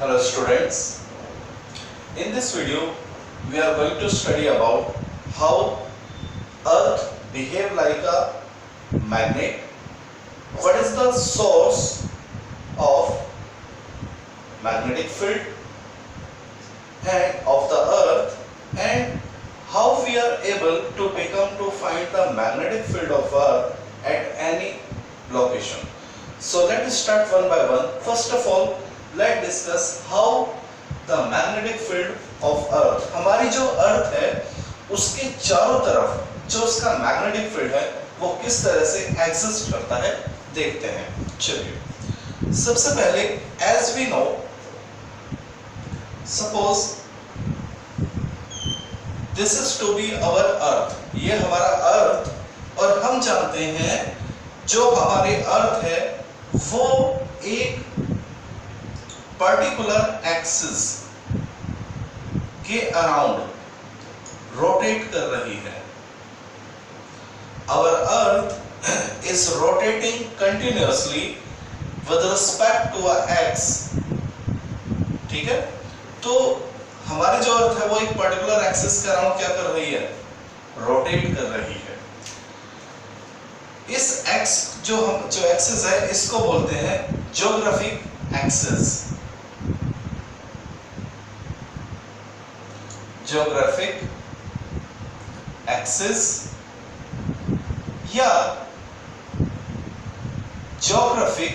Hello students, in this video we are going to study about how earth behave like a magnet, what is the source of magnetic field and of the earth, and how we are able to find the magnetic field of earth at any location. So let us start one by one. First of all, let's discuss how the magnetic field of earth, हमारी जो अर्थ है उसके चारों तरफ जो उसका magnetic field है वो किस तरह से एग्जिस्ट करता है देखते हैं। चलिए सबसे पहले as we know, suppose this is to be our earth, ये हमारा अर्थ, और हम जानते हैं जो हमारे अर्थ है वो एक पर्टिकुलर एक्सिस के अराउंड रोटेट कर रही है। Our earth is rotating continuously with respect to a x, ठीक है। तो हमारी जो अर्थ है वो एक पर्टिकुलर एक्सिस के अराउंड क्या कर रही है, रोटेट कर रही है। इस x जो एक्सिस है इसको बोलते हैं ज्योग्राफिक एक्सिस, ज्योग्राफिक एक्सिस या ज्योग्राफिक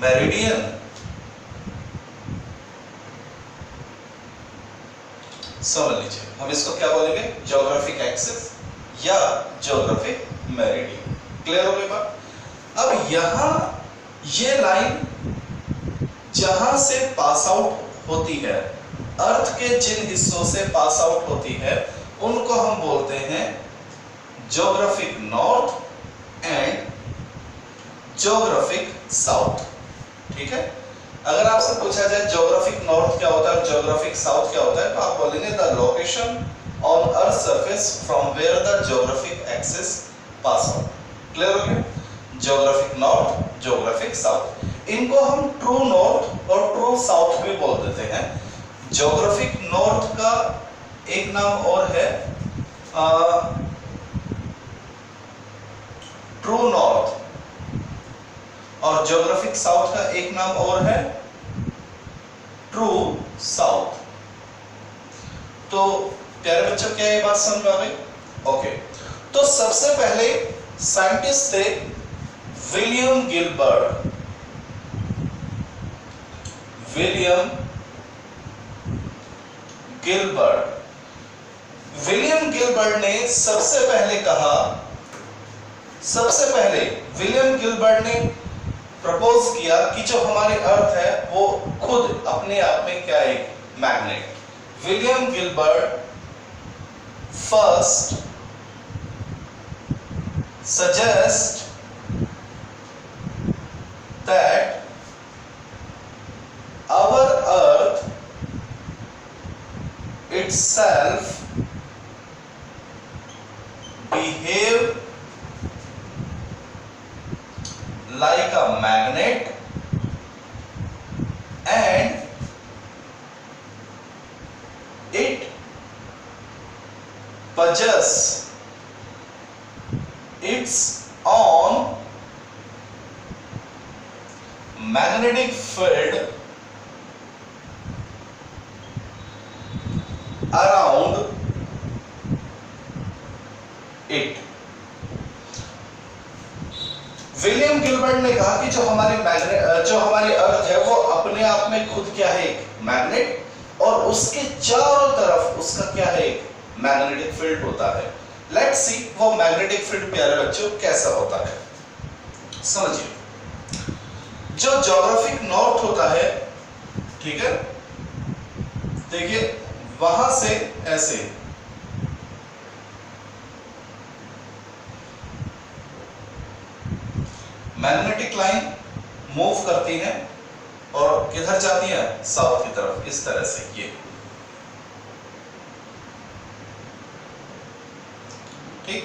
मेरिडियन। समझ लीजिए, हम इसको क्या बोलेंगे, ज्योग्राफिक एक्सिस या ज्योग्राफिक मेरिडियन। क्लियर हो गई बात। अब यहां ये लाइन जहां से पास आउट होती है, अर्थ के जिन हिस्सों से पास आउट होती है उनको हम बोलते हैं geographic north and geographic south, ठीक है। अगर आपसे पूछा जाए ज्योग्राफिक नॉर्थ क्या होता है, ज्योग्राफिक साउथ क्या होता है, तो आप बोलेंगे the location on earth surface from where the geographic axis pass out. Clear हो गया। ज्योग्राफिक नॉर्थ, ज्योग्राफिक साउथ, इनको हम ट्रू नॉर्थ और ट्रू साउथ भी बोल देते हैं। ज्योग्राफिक नॉर्थ का एक नाम और है ट्रू नॉर्थ, और ज्योग्राफिक साउथ का एक नाम और है ट्रू साउथ। तो प्यारे बच्चों, क्या ये बात समझ में आ गई? ओके, तो सबसे पहले साइंटिस्ट थे विलियम गिलबर्ट। विलियम गिलबर्ट ने सबसे पहले विलियम गिलबर्ट ने प्रपोज किया कि जो हमारी अर्थ है वो खुद अपने आप में क्या है, magnet. William Gilbert first suggest that our earth itself behave like a magnet and it possess its own magnetic field around it। William Gilbert ने कहा कि जो हमारी अर्थ है वो अपने आप में खुद क्या है, एक मैग्नेट, और उसके चारों तरफ उसका क्या है, एक मैग्नेटिक फील्ड होता है। लेट्स सी वो मैग्नेटिक फील्ड प्यारे बच्चों कैसा होता है। समझिए, जो ज्योग्राफिक नॉर्थ होता है, ठीक है, देखिए वहां से ऐसे मैग्नेटिक लाइन मूव करती है और किधर जाती है, साउथ की तरफ, इस तरह से। ये ठीक।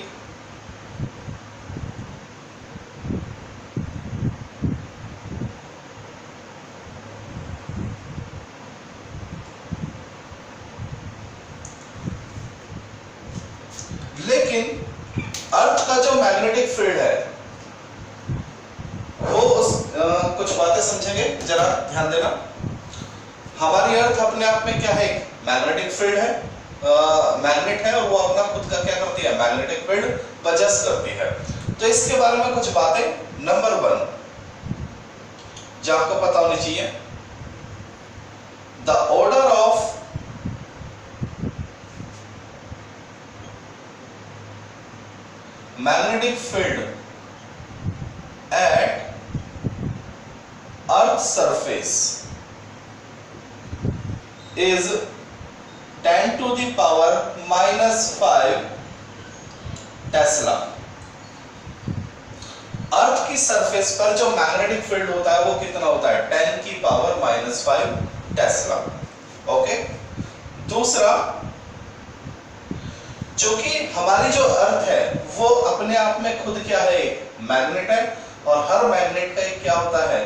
अर्थ का जो मैग्नेटिक फील्ड है वो कुछ बातें समझेंगे, जरा ध्यान देना। हमारी अर्थ अपने आप में क्या है, मैग्नेटिक फील्ड है, मैग्नेट है, और वो अपना खुद का क्या करती है, मैग्नेटिक फील्ड पजेस करती है। तो इसके बारे में कुछ बातें। नंबर 1 जो आपको पता होनी चाहिए, the order of magnetic field at earth surface is 10 to the power -5 tesla. Earth की सरफेस पर जो मैग्नेटिक फील्ड होता है वो कितना होता है, 10 की पावर -5 टेस्ला। ओके। दूसरा, चूंकि हमारी जो अर्थ है वो अपने आप में खुद क्या है, मैग्नेट है, और हर मैग्नेट का एक क्या होता है,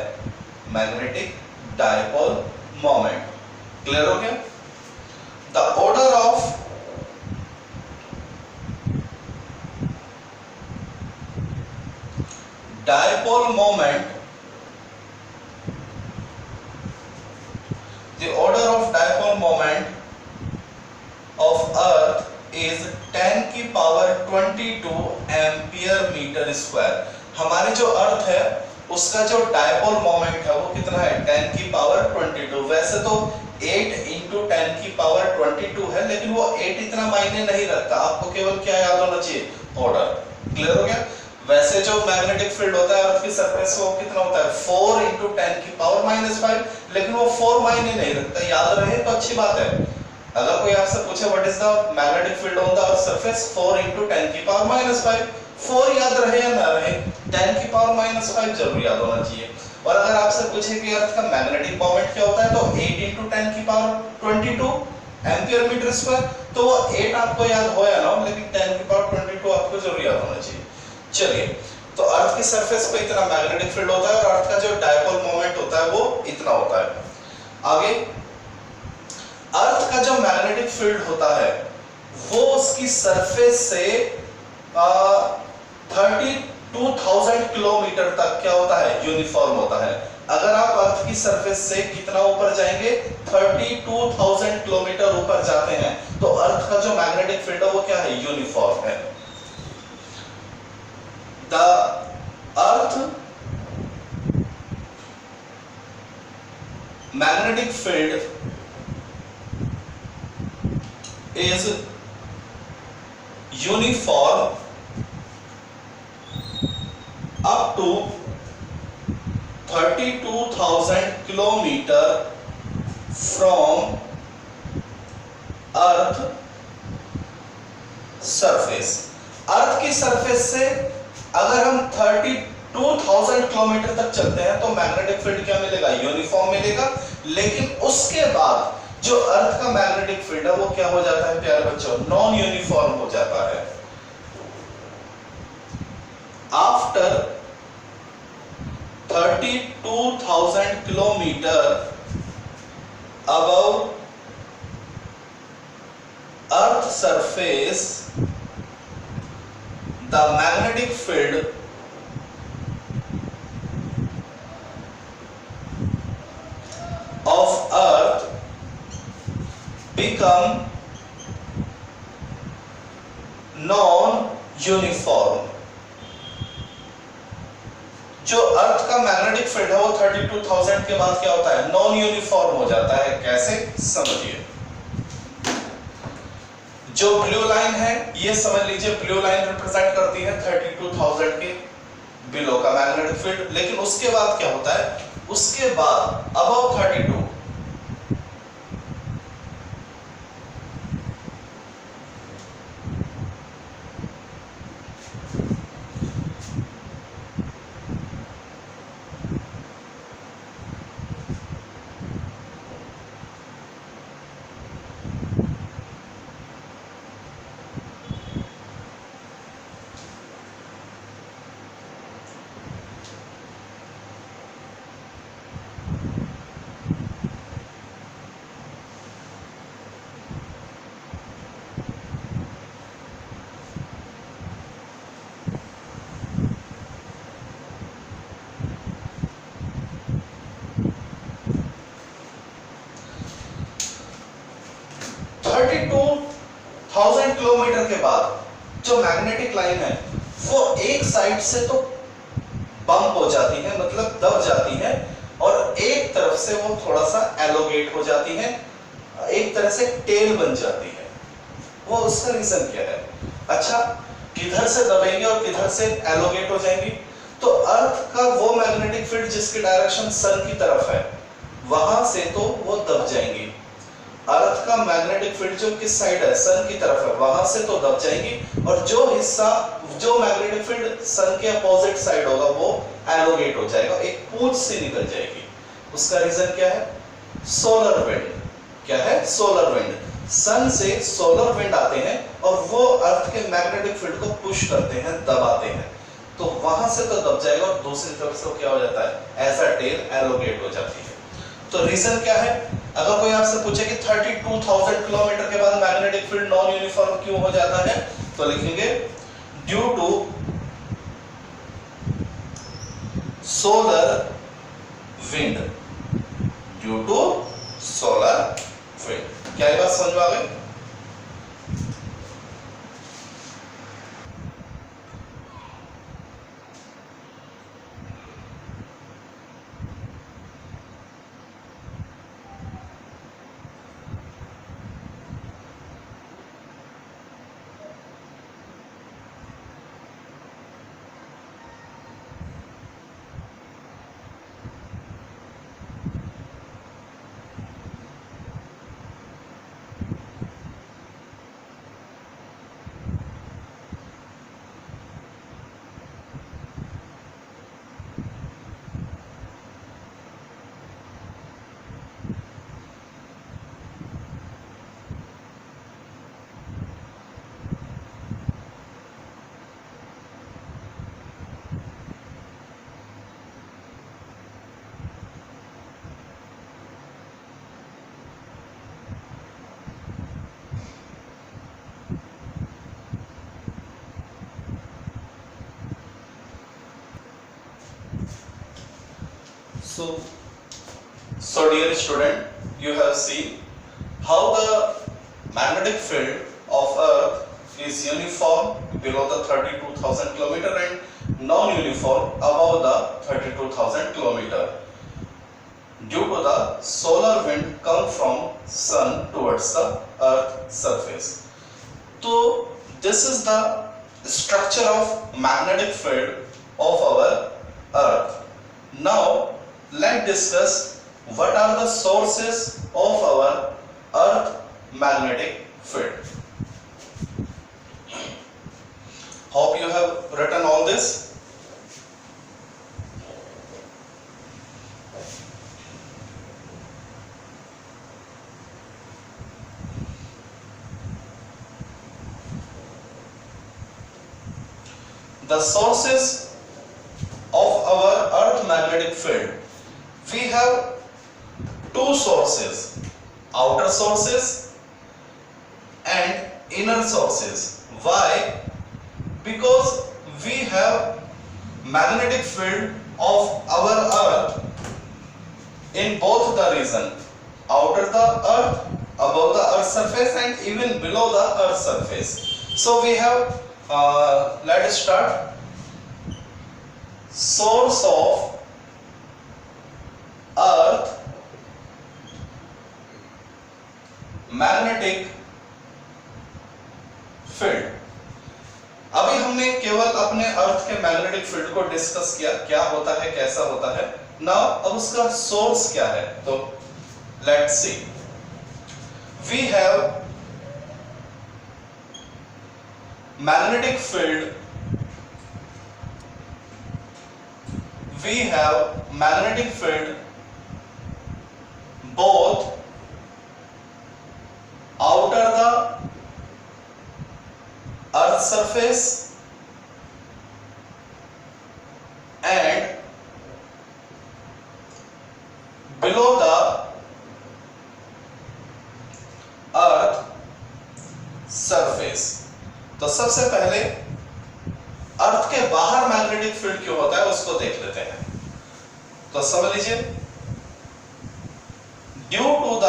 मैग्नेटिक डायपोल मोमेंट। क्लियर हो गया? The order of dipole moment, the order of dipole moment of earth is 10 की पावर 22 एम्पियर मीटर स्क्वायर। हमारी जो अर्थ है उसका जो डायपोल मोमेंट है वो कितना है, 10 की पावर 22। वैसे तो 8 into 10 की पावर 22 है, लेकिन वो 8 इतना मायने नहीं रखता, आपको केवल क्या याद होना चाहिए, ऑर्डर। क्लियर हो गया? वैसे जो मैग्नेटिक फील्ड होता है अर्थ की सरफेस वो कितना होता है, 4 into 10 की पावर -5, लेकिन वो 4 मायने नहीं रखता। याद रहे तो अच्छी बात है। अगर कोई आपसे पूछे what is the magnetic field on the earth surface, 4 into 10 की पावर -5, 4 याद रहे या ना रहे, 10 की पावर -5 जरूर याद होना चाहिए। और अगर आपसे पूछे कि अर्थ का मैग्नेटिक मोमेंट क्या होता है, तो 8 into 10 की पावर 22 एम्पियर मीटर स्क्वायर, तो वो 8 आपको याद हो या ना हो, लेकिन 10 की पावर 22 आपको जरूर याद होना चाहिए। चलिए, तो अर्थ की सरफेस पे इतना मैग्नेटिक फील्ड होता है, और अर्थ का जो डायपोल मोमेंट होता है वो इतना होता है। आगे, अर्थ का जो मैग्नेटिक फील्ड होता है वो उसकी सरफेस से 32,000 किलोमीटर तक क्या होता है, यूनिफॉर्म होता है। अगर आप अर्थ की सरफेस से कितना ऊपर जाएंगे, 32,000 किलोमीटर ऊपर जाते हैं, तो अर्थ का जो मैग्नेटिक फील्ड है वो क्या है, यूनिफॉर्म है। The earth magnetic field is uniform up to 32,000 kilometre from earth surface. Earth की सरफेस से अगर हम 32,000 किलोमीटर तक चलते हैं तो मैग्नेटिक फील्ड क्या मिलेगा, यूनिफॉर्म मिलेगा। लेकिन उसके बाद जो अर्थ का मैग्नेटिक फील्ड है वो क्या हो जाता है प्यारे बच्चों, नॉन यूनिफॉर्म हो जाता है। After 32,000 kilometre above Earth surface, the magnetic field of Earth become non-uniform। जो अर्थ का मैग्नेटिक फील्ड है वो 32,000 के बाद क्या होता है, नॉन यूनिफॉर्म हो जाता है। कैसे, समझिए। जो ब्लू लाइन है ये समझ लीजिए, ब्लू लाइन रिप्रेजेंट करती है 32,000 के बिलो का मैग्नेटिक फील्ड। लेकिन उसके बाद क्या होता है, उसके बाद अबव 32 32,000 जो मैग्नेटिक लाइन है वो एक साइड से तो बम्प हो जाती है, मतलब दब जाती है, और एक तरफ से वो थोड़ा सा एलोगेट हो जाती है, एक तरह से टेल बन जाती है। वो उसका रीजन क्या है? अच्छा, किधर से दबेंगे और किधर से एलोगेट हो जाएंगी? तो अर्थ का वो मैग्नेटिक फील्ड जिसकी डायरेक्शन सन की तरफ है, वहां से तो वो दब जाएंगी। अर्थ का मैग्नेटिक फील्ड जो किस साइड है, सन की तरफ है, वहां से तो दब जाएंगी, और जो हिस्सा, जो मैग्नेटिक फील्ड सन के अपोजिट साइड होगा वो एलोगेट हो जाएगा, एक पूंछ से निकल जाएगी। उसका रीजन क्या है? Solar wind. क्या है? Solar wind. सन से सोलर विंड आते हैं और वो अर्थ के मैग्नेटिक फील्ड को पुश करते हैं, दबाते हैं, तो वहां से तो दब जाएगा, और दूसरी तरफ से क्या हो जाता है, एज अ टेल एलोगेट हो जाती है। तो रीजन क्या है? अगर कोई आपसे पूछे कि 32,000 किलोमीटर के बाद मैग्नेटिक फील्ड नॉन यूनिफॉर्म क्यों हो जाता है, तो लिखेंगे due to solar wind. Due to solar wind. क्या ये बात समझ में आ गई? So dear student, you have seen how the magnetic field of Earth is uniform below the 32,000 kilometer and non-uniform above the 32,000 kilometer due to the solar wind come from sun towards the Earth surface. So this is the structure of magnetic field of our Earth. Now let's discuss what are the sources of our Earth magnetic field. Hope you have written all this. The sources of our Earth magnetic field, we have two sources, outer sources and inner sources. Why? Because we have magnetic field of our Earth in both the region, outer the Earth, above the Earth surface, and even below the Earth surface. So we have, let us start. Source of Earth magnetic field. अभी हमने केवल अपने अर्थ के magnetic field को discuss किया, क्या होता है, कैसा होता है। नाउ अब उसका सोर्स क्या है, तो let's see. We have magnetic field, we have magnetic field both outer the earth surface and below the earth surface। तो सबसे पहले अर्थ के बाहर मैग्नेटिक फील्ड क्यों होता है उसको देख लेते हैं। तो समझ लीजिए, due to the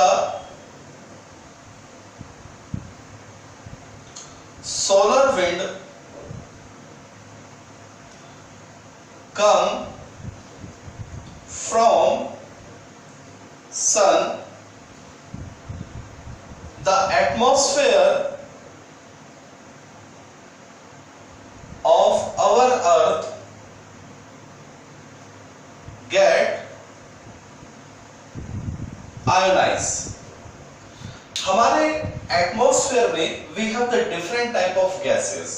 solar wind come from sun, the atmosphere of our earth get ionized. हमारे एटमॉस्फेयर में we have the different type of gases,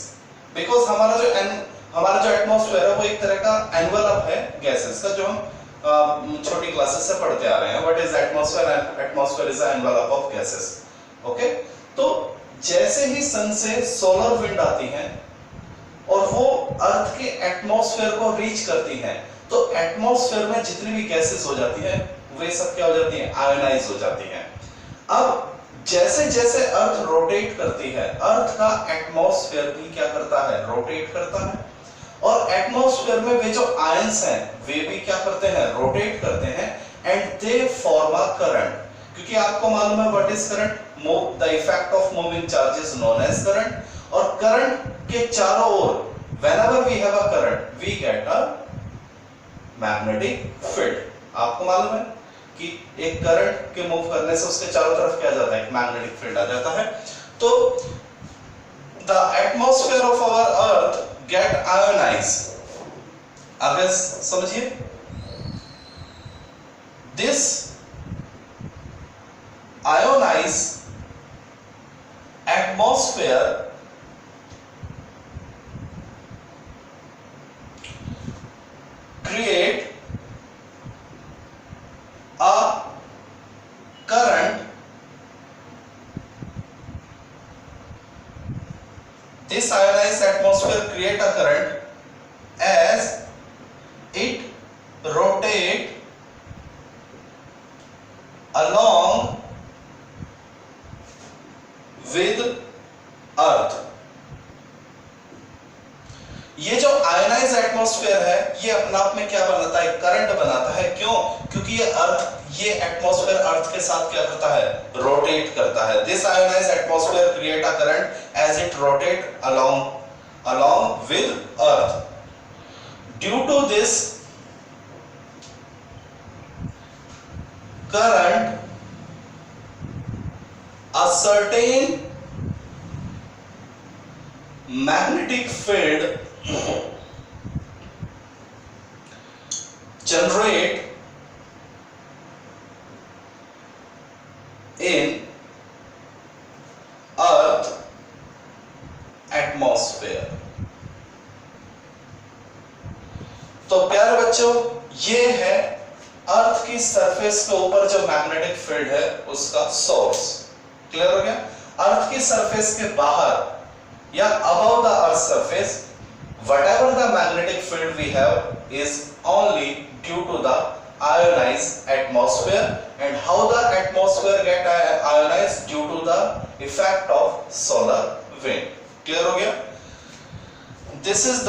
because हमारा जो एटमॉस्फेयर है वो एक तरह का एनवलप है गैसेस का, जो हम छोटी क्लासेस से पढ़ते आ रहे हैं. What is atmosphere? Atmosphere is an envelope of gases. Okay, तो जैसे ही सन से सोलर विंड आती है और वो अर्थ के एटमॉस्फेयर को रीच करती है, तो एटमॉस्फेयर में जितनी भी गैसेस हो जाती है वे सब क्या हो जाती हैं? आयोनाइज हो जाती हैं. अब जैसे जैसे अर्थ रोटेट करती है, अर्थ का एटमॉस्फेयर भी क्या करता है? रोटेट करता है. और एटमॉस्फेयर में वे जो आयंस हैं वे भी क्या करते हैं? रोटेट करते हैं. And they form a current. क्योंकि आपको मालूम है what is current? The effect of moving charges known as current. और करंट के चारों ओर whenever we have a current we get a magnetic field. आपको मालूम है कि एक करंट के मूव करने से उसके चारों तरफ क्या जाता है? मैग्नेटिक फील्ड आ जाता है. तो the atmosphere of our earth get ionized. आगे समझिए, this ionized atmosphere create a current. This ionized atmosphere create a current as it rotate along with earth. ये जो आयोनाइज एटमॉस्फेयर है ये अपने आप में क्या बनाता है? करंट बनाता है. क्यों? क्योंकि ये एटमॉस्फेयर अर्थ के साथ क्या करता है? रोटेट करता है. This ionize atmosphere create a current as it rotate along with earth. Due to this current, a certain magnetic field generate in earth atmosphere. तो प्यारे बच्चों, ये है अर्थ की सरफेस के ऊपर जो मैग्नेटिक फील्ड है उसका सोर्स. क्लियर हो गया? अर्थ की सरफेस के बाहर या above the earth surface, whatever the magnetic field we have is only due to the ionized atmosphere. And how the atmosphere get ionized? Due to the effect of solar wind. Clear हो गया? This is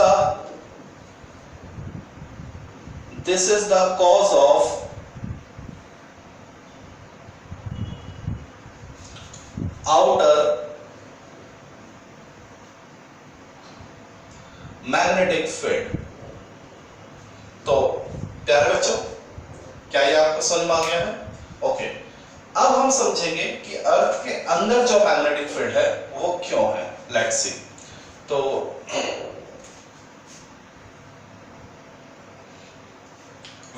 the cause of outer magnetic field. तो प्यारे बच्चों, क्या ये आपको समझ में आ गया है? ओके, अब हम समझेंगे कि अर्थ के अंदर जो मैग्नेटिक फील्ड है वो क्यों है. Let's see. तो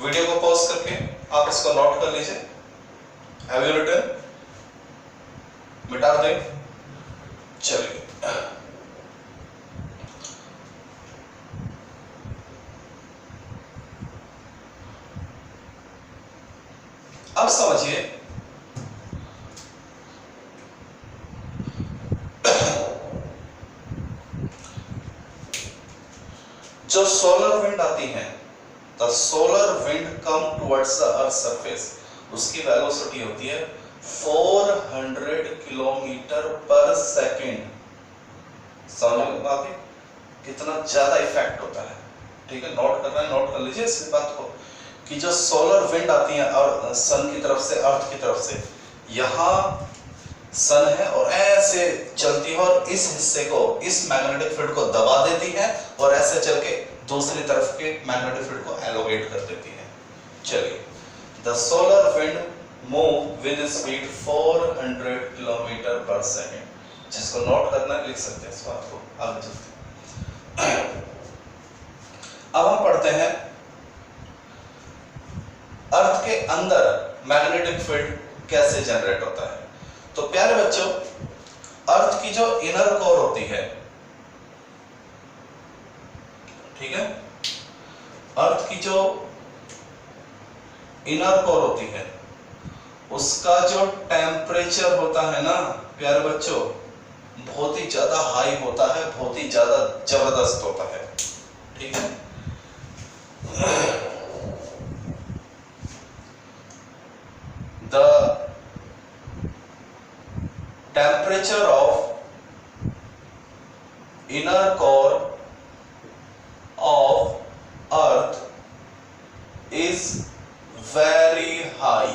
वीडियो को पॉज करके आप इसको नोट कर लीजिए. Have you written? मिटा दें. चलिए, अब समझिए, जो सोलर विंड आती है, the solar wind come towards the earth surface, उसकी वेलोसिटी होती है 400 किलोमीटर पर सेकेंड. समझ में आ गई कितना ज्यादा इफेक्ट होता है? ठीक है, नोट करना है, नोट कर लीजिए इस बात को कि जो सोलर विंड आती है और सन की तरफ से, अर्थ की तरफ से, यहाँ सन है और ऐसे चलती है और इस हिस्से को, इस मैग्नेटिक फील्ड को दबा देती है और ऐसे चल के दूसरी तरफ के मैग्नेटिक फील्ड को एलोगेट कर देती है। चलिए, the solar wind move with speed 400 kilometre पर सेकेंड। जिसको नोट करना है लिख सकते हैं इस बात को। आगे चलते हैं। अब हम पढ़ते हैं अर्थ के अंदर मैग्नेटिक फील्ड कैसे जनरेट होता है। तो प्यारे बच्चों, अर्थ की जो इनर कोर होती है, ठीक है, अर्थ की जो इनर कोर होती है उसका जो टेम्परेचर होता है ना प्यारे बच्चों, बहुत ही ज्यादा हाई होता है, बहुत ही ज्यादा जबरदस्त होता है। ठीक है, the temperature of inner core of earth is very high.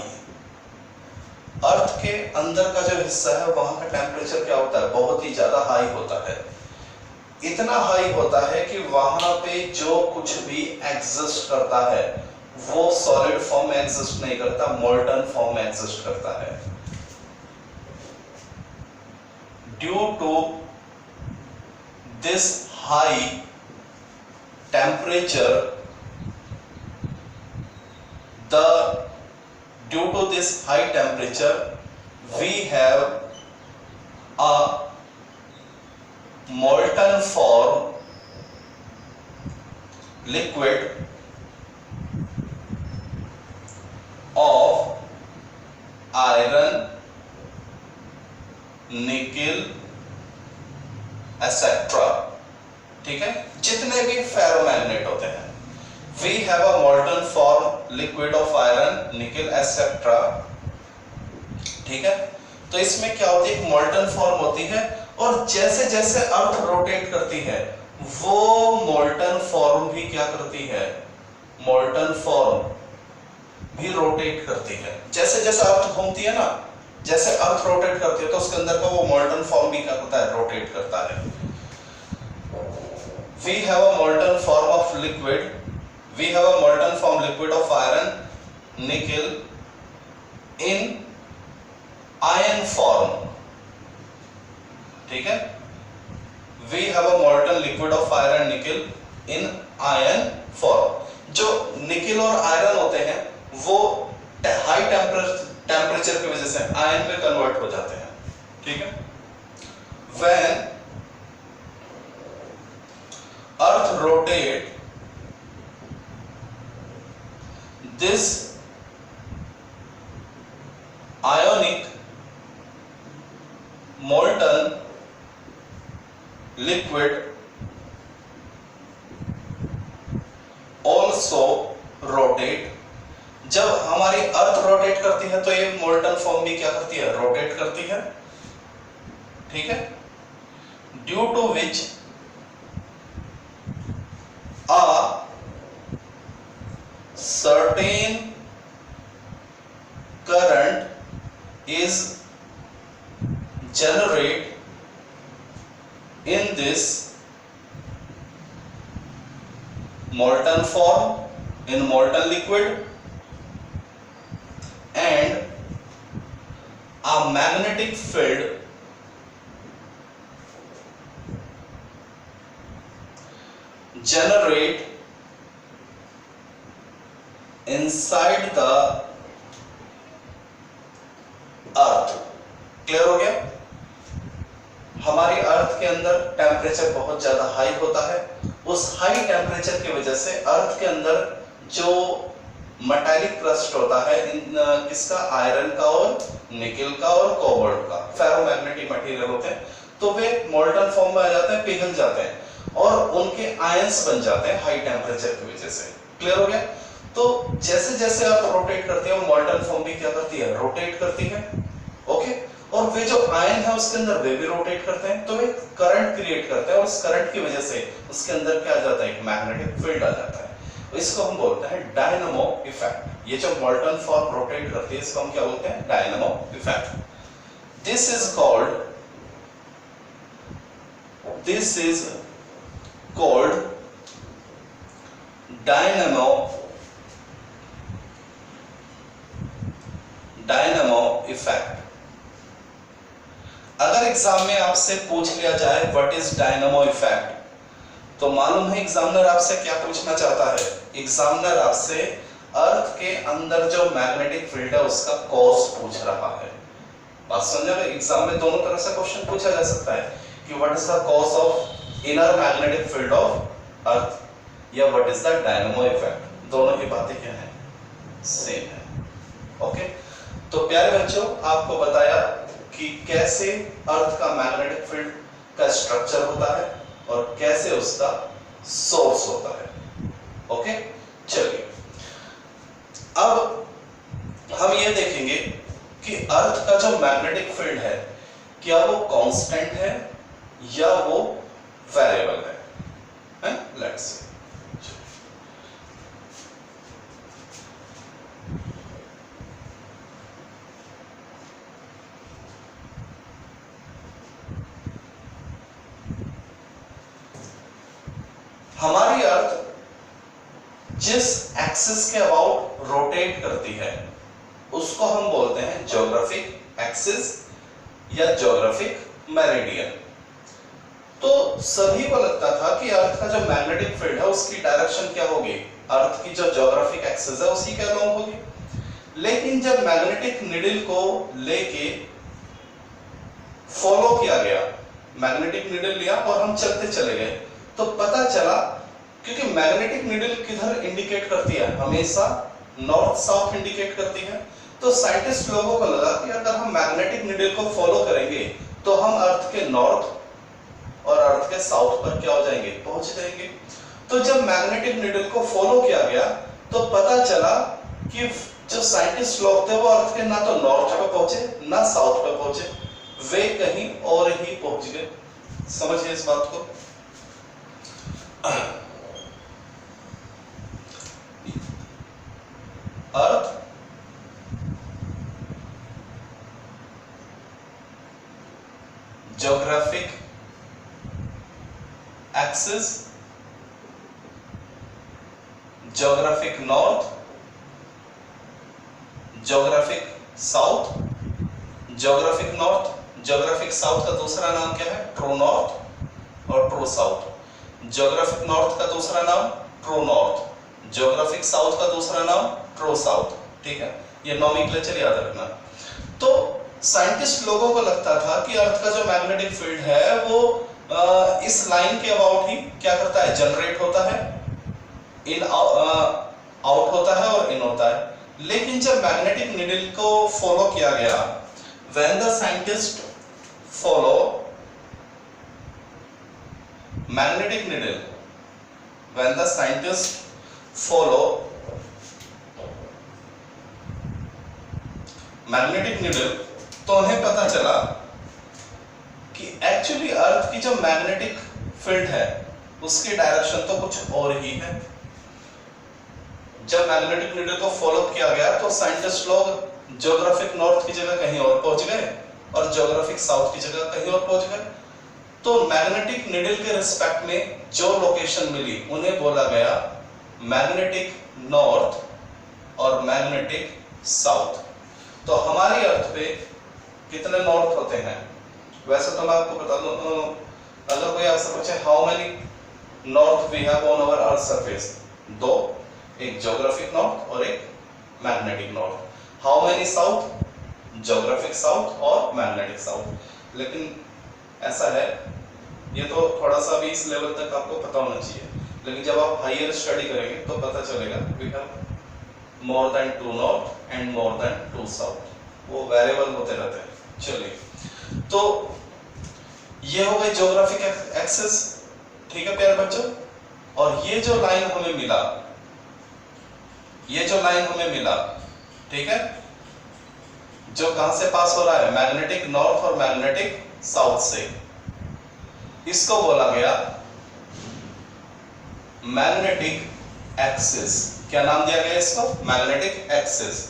Earth के अंदर का जो हिस्सा है वहां का टेम्परेचर क्या होता है, बहुत ही ज्यादा हाई होता है। इतना हाई होता है कि वहां पे जो कुछ भी एग्जिस्ट करता है वो सॉलिड फॉर्म में एग्जिस्ट नहीं करता, मोल्टन फॉर्म में एग्जिस्ट करता है। Due to this high temperature, due to this high temperature we have a molten form liquid of iron, nickel etc. ठीक है, जितने भी फेरोमैग्नेट होते हैं, we have a molten form liquid of iron, nickel etc. ठीक है, तो इसमें क्या होती है, एक molten form होती है और जैसे जैसे अर्थ रोटेट करती है वो molten form भी क्या करती है, molten form भी रोटेट करती है। जैसे जैसे अर्थ घूमती है ना, जैसे अर्थ रोटेट करती है तो उसके अंदर का वो molten form भी क्या करता है, रोटेट करता है। We have a molten form of liquid, we have a molten form liquid of iron, nickel in iron form। ठीक है, we have a molten liquid of iron, nickel in iron form। जो निकल और iron होते हैं वो high temperature की वजह से आयन में कन्वर्ट हो जाते हैं। ठीक है, when earth rotate, this ionic molten liquid also rotate। जब हमारी अर्थ रोटेट करती है तो ये मोल्टन फॉर्म भी क्या करती है, रोटेट करती है। ठीक है, due to which a certain current is generated in this molten form, in molten liquid, and a magnetic field generate inside the earth। Clear हो गया? हमारी अर्थ के अंदर टेम्परेचर बहुत ज्यादा हाई होता है। उस हाई टेम्परेचर की वजह से अर्थ के अंदर जो मेटालिक क्रस्ट होता है, किसका, आयरन का और निकल का और कोबाल्ट का, फेरोमैग्नेटिक मटेरियल होते हैं, तो वे मोल्टन फॉर्म में आ जाते हैं, पिघल जाते हैं और उनके आयंस बन जाते हैं हाई टेम्परेचर की वजह से। क्लियर हो गया? तो जैसे जैसे आप रोटेट करते हो मोल्टन फॉर्म भी क्या करती है, रोटेट करती है। ओके, और वे जो आयन है उसके अंदर वे भी रोटेट करते हैं, तो वे करंट क्रिएट करते हैं और उस करंट की वजह से उसके अंदर क्या आ जाता है, एक मैग्नेटिक फील्ड आ जाता है। इसको हम बोलते हैं डायनामो इफेक्ट। ये जो मोल्टन फॉर्म रोटेट करती है इसको हम क्या बोलते हैं, dynamo effect. This is called dynamo effect. अगर एग्जाम में आपसे पूछ लिया जाए व्हाट इज डायनामो इफेक्ट, तो मालूम है एग्जामिनर आपसे क्या पूछना चाहता है। एग्जामिनर आपसे अर्थ के अंदर जो मैग्नेटिक फील्ड है उसका कॉज पूछ रहा है। बात समझ रहे? एग्जाम में दोनों तरह से क्वेश्चन पूछा जा सकता है कि what is the cause of inner magnetic field of earth या what is the dynamo effect. दोनों की बातें क्या है? सेम है। ओके, तो प्यारे बच्चों, आपको बताया कि कैसे अर्थ का मैग्नेटिक फील्ड का स्ट्रक्चर होता है और कैसे उसका सोर्स होता है। ओके, चलिए अब हम ये देखेंगे कि अर्थ का जो मैग्नेटिक फील्ड है क्या वो कांस्टेंट है या वो वेरिएबल है? Let's see. हमारी अर्थ जिस एक्सिस के अबाउट रोटेट करती है उसको हम बोलते हैं ज्योग्राफिक एक्सिस या ज्योग्राफिक मेरिडियन। तो सभी को लगता था कि अर्थ का जो मैग्नेटिक फील्ड है उसकी डायरेक्शन क्या होगी, अर्थ की जो ज्योग्राफिक एक्सिस है उसी के अलोंग होगी। लेकिन जब मैग्नेटिक नीडल को लेके फॉलो किया गया, मैग्नेटिक नीडल लिया और हम चलते चले गए, तो पता चला क्योंकि मैग्नेटिक नीडल किधर इंडिकेट करती है, हमेशा नॉर्थ साउथ इंडिकेट करती है। तो साइंटिस्ट लोगों को लगा कि अगर हम मैग्नेटिक नीडल को फॉलो करेंगे तो हम अर्थ के नॉर्थ और अर्थ के साउथ पर क्या हो जाएंगे, पहुंच जाएंगे। तो जब मैग्नेटिक नीडल को फॉलो किया गया तो पता चला कि जो साइंटिस्ट लोग थे वो अर्थ के ना तो नॉर्थ पे पहुंचे ना साउथ पे पहुंचे, वे कहीं और ही पहुंच गए। समझिए इस बात को। Earth geographic axis, geographic north, geographic south, geographic north, geographic south का दूसरा नाम क्या है, ट्रू नॉर्थ और ट्रू साउथ। ज्योग्राफिक नॉर्थ का दूसरा नाम ट्रू नॉर्थ, ज्योग्राफिक साउथ का दूसरा नाम ट्रू साउथ। ठीक है, ये नॉमेनक्लेचर याद रखना। तो साइंटिस्ट लोगों को लगता था कि अर्थ का जो मैग्नेटिक फील्ड है वो इस लाइन के अबाउट ही क्या करता है, जनरेट होता है, इन आउट होता है और इन होता है। लेकिन जब मैग्नेटिक नीडल को फॉलो किया गया, when the scientist follow magnetic needle, when the scientists follow magnetic needle, तो उन्हें पता चला कि एक्चुअली अर्थ की जो मैग्नेटिक फील्ड है उसकी डायरेक्शन तो कुछ और ही है। जब मैग्नेटिक नीडल को फॉलो किया गया तो साइंटिस्ट लोग ज्योग्राफिक नॉर्थ की जगह कहीं और पहुंच गए और ज्योग्राफिक साउथ की जगह कहीं और पहुंच गए। तो मैग्नेटिक नीडल के रिस्पेक्ट में जो लोकेशन मिली उन्हें बोला गया मैग्नेटिक नॉर्थ और मैग्नेटिक साउथ। तो हमारी अर्थ पे कितने नॉर्थ होते हैं? वैसे तो मैं आपको बता दूं, अगर कोई आपसे पूछे how many north we have on our earth surface, दो, एक ज्योग्राफिक नॉर्थ और एक magnetic north. How many south, geographic south और मैग्नेटिक साउथ। लेकिन ऐसा है, ये तो थोड़ा सा भी इस लेवल तक आपको पता होना चाहिए, लेकिन जब आप हायर स्टडी करेंगे तो पता चलेगा we have more than 2 north and more than 2 south, वो वेरिएबल होते रहते हैं। चलिए, तो ये हो गई ज्योग्राफिक एक्सिस। ठीक है प्यारे बच्चों, और ये जो लाइन हमें मिला, ये जो लाइन हमें मिला, ठीक है, जो कहां से पास हो रहा है, मैग्नेटिक नॉर्थ और मैग्नेटिक साउथ से, इसको बोला गया मैग्नेटिक एक्सिस। क्या नाम दिया गया इसको? Magnetic axis.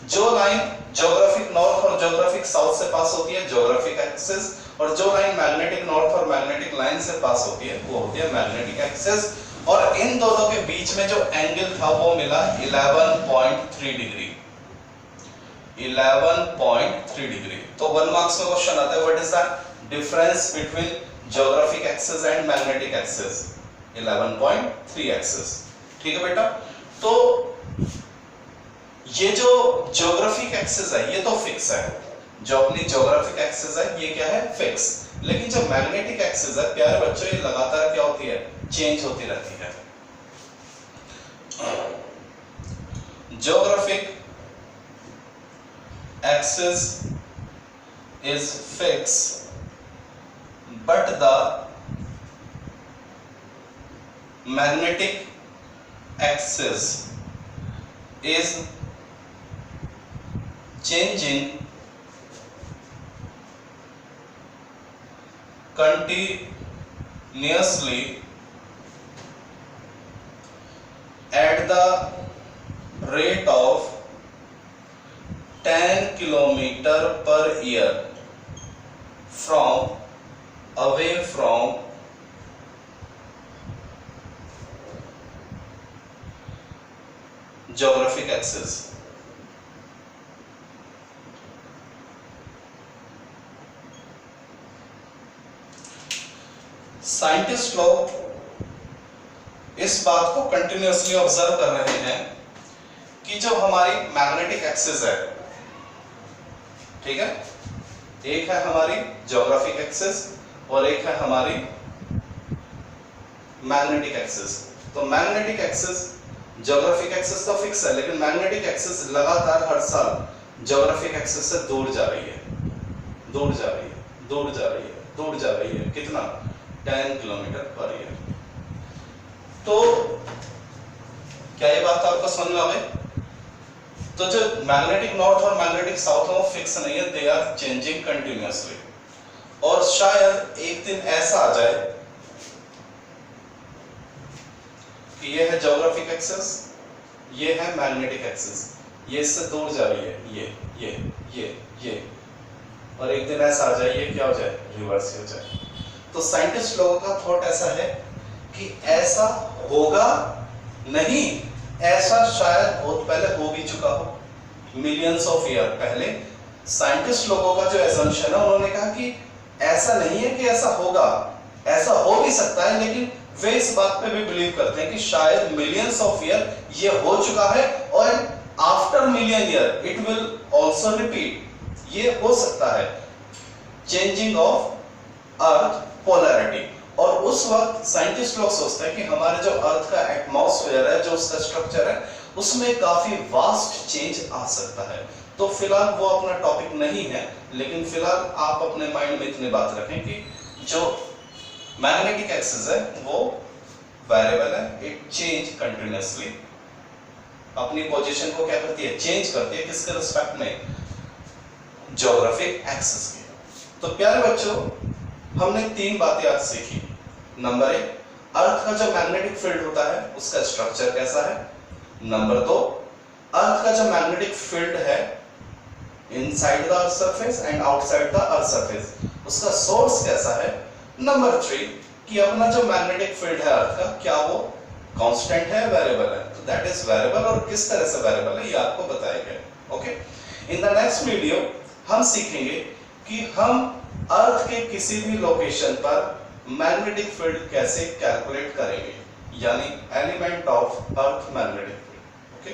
जो लाइन ज्योग्राफिक नॉर्थ और ज्योग्राफिक साउथ से पास होती है ज्योग्राफिक एक्सिस, और जो लाइन मैग्नेटिक नॉर्थ और मैग्नेटिक लाइन से पास होती है वो होती है मैग्नेटिक एक्सिस। और इन दोनों के बीच में जो एंगल था वो मिला 11.3 डिग्री, 11.3 डिग्री। तो 1 मार्क्स में क्वेश्चन आता है what is the difference between geographic axis and magnetic axis, 11.3 axis. ठीक है बेटा, तो ये जो ज्योग्राफिक एक्सिस है ये तो फिक्स है, जो अपनी ज्योग्राफिक एक्सिस है ये क्या है, फिक्स। लेकिन जो मैग्नेटिक एक्सिस है प्यारे बच्चों ये लगातार क्या होती है, चेंज होती रहती है। Geographic axis is fix but the magnetic axis is changing continuously at the rate of 10 kilometer per year away from geographic axis. Scientist लोग इस बात को कंटिन्यूअसली ऑब्जर्व कर रहे हैं कि जो हमारी मैग्नेटिक एक्सिस है, ठीक है, एक है हमारी ज्योग्राफिक एक्सिस और एक है हमारी मैग्नेटिक एक्सिस। तो मैग्नेटिक एक्सिस ज्योग्राफिक एक्सिस तो फिक्स है, लेकिन मैग्नेटिक एक्सिस लगातार हर साल ज्योग्राफिक एक्सिस से दूर जा रही है, दूर जा रही है, दूर जा रही है, दूर जा रही है। कितना, 10 किलोमीटर पर ईयर। तो क्या ये बात आपको समझ में आ गई? तो जो मैग्नेटिक नॉर्थ और मैग्नेटिक साउथ है वो फिक्स नहीं है, दे आर चेंजिंग कंटिन्यूअसली। और शायद एक दिन ऐसा आ जाए कि ये है ज्योग्राफिक एक्सिस, ये है मैग्नेटिक एक्सिस, ये इससे दूर जा रही है, ये, और एक दिन ऐसा आ जाए ये क्या हो जाए, रिवर्स हो जाए। तो साइंटिस्ट लोगों का थॉट ऐसा है कि ऐसा होगा नहीं, ऐसा शायद बहुत पहले हो भी चुका हो, मिलियंस ऑफ ईयर पहले। साइंटिस्ट लोगों का जो एजम्पशन है, उन्होंने कहा कि ऐसा नहीं है कि ऐसा होगा, ऐसा हो भी सकता है, लेकिन वे इस बात पे भी बिलीव करते हैं कि शायद मिलियंस ऑफ ईयर ये हो चुका है और after million year it will also repeat. ये हो सकता है चेंजिंग ऑफ अर्थ पोलैरिटी। और उस वक्त साइंटिस्ट लोग सोचते हैं कि हमारे जो अर्थ का एटमॉस्फेयर है, जो उसका स्ट्रक्चर है, उसमें काफी वास्ट चेंज आ सकता है। तो फिलहाल वो अपना टॉपिक नहीं है, लेकिन फिलहाल आप अपने माइंड में इतनी बात रखें कि जो मैग्नेटिक एक्सिस है वो वेरिएबल है, इट चेंज कंटिन्यूअसली, अपनी पोजीशन को क्या करती है, चेंज करती है। किसके रिस्पेक्ट में, ज्योग्राफिक एक्सिस के। तो प्यारे बच्चों, हमने 3 बातें आज सीखी। नंबर 1, अर्थ का जो मैग्नेटिक फील्ड होता है उसका स्ट्रक्चर कैसा है। नंबर 2, अर्थ का जो मैग्नेटिक फील्ड है inside the earth surface and outside the earth surface, उसका सोर्स कैसा है। नंबर 3, कि अपना जो मैग्नेटिक फील्ड है अर्थ का, क्या वो कांस्टेंट है, वेरिएबल है। तो दैट इज वेरिएबल, और किस तरह से वेरिएबल है ये आपको बताया गया। Okay, in the next video हम सीखेंगे कि हम अर्थ के किसी भी लोकेशन पर मैग्नेटिक फील्ड कैसे कैलकुलेट करेंगे, यानी element of earth magnetic field. Okay.